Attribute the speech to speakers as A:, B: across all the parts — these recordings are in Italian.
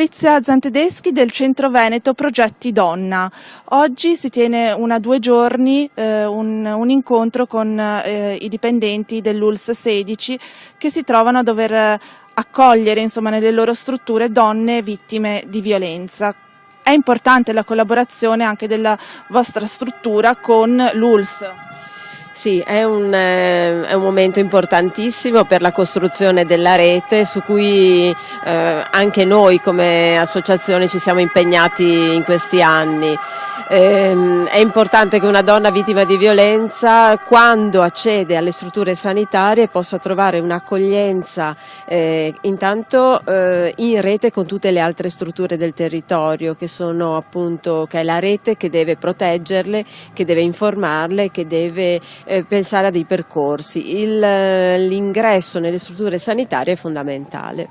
A: Patrizia Zantedeschi del Centro Veneto Progetti Donna. Oggi si tiene 2 giorni un incontro con i dipendenti dell'ULSS 16 che si trovano a dover accogliere nelle loro strutture donne vittime di violenza. È importante la collaborazione anche della vostra struttura con l'ULSS.
B: Sì, è un momento importantissimo per la costruzione della rete su cui anche noi come associazione ci siamo impegnati in questi anni. È importante che una donna vittima di violenza, quando accede alle strutture sanitarie, possa trovare un'accoglienza intanto in rete con tutte le altre strutture del territorio, che è la rete che deve proteggerle, che deve informarle, che deve pensare a dei percorsi. L'ingresso nelle strutture sanitarie è fondamentale.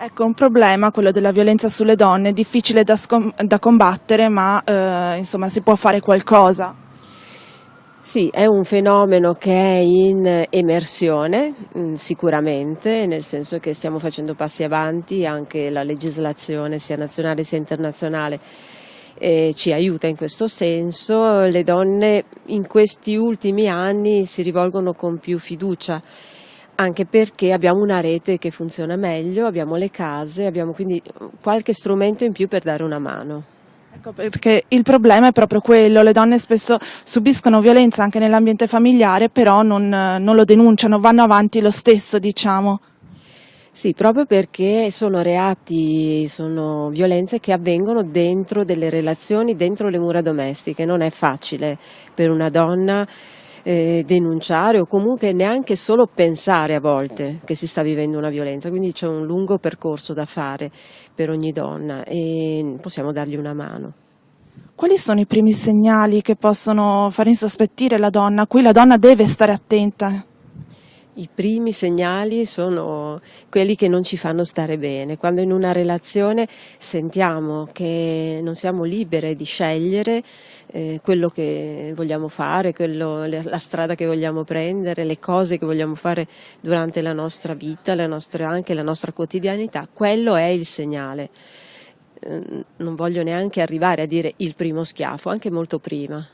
A: Ecco, un problema, quello della violenza sulle donne, è difficile da combattere, ma si può fare qualcosa.
B: Sì, è un fenomeno che è in emersione, sicuramente, nel senso che stiamo facendo passi avanti, anche la legislazione sia nazionale sia internazionale ci aiuta in questo senso. Le donne in questi ultimi anni si rivolgono con più fiducia, anche perché abbiamo una rete che funziona meglio, abbiamo le case, abbiamo quindi qualche strumento in più per dare una mano.
A: Ecco, perché il problema è proprio quello, le donne spesso subiscono violenza anche nell'ambiente familiare, però non lo denunciano, vanno avanti lo stesso, diciamo.
B: Sì, proprio perché sono reati, sono violenze che avvengono dentro delle relazioni, dentro le mura domestiche. Non è facile per una donna denunciare o comunque neanche solo pensare a volte che si sta vivendo una violenza, quindi c'è un lungo percorso da fare per ogni donna e possiamo dargli una mano.
A: Quali sono i primi segnali che possono far insospettire la donna, a cui la donna deve stare attenta?
B: I primi segnali sono quelli che non ci fanno stare bene, quando in una relazione sentiamo che non siamo libere di scegliere quello che vogliamo fare, la strada che vogliamo prendere, le cose che vogliamo fare durante la nostra vita, anche la nostra quotidianità, quello è il segnale. Non voglio neanche arrivare a dire il primo schiaffo, anche molto prima.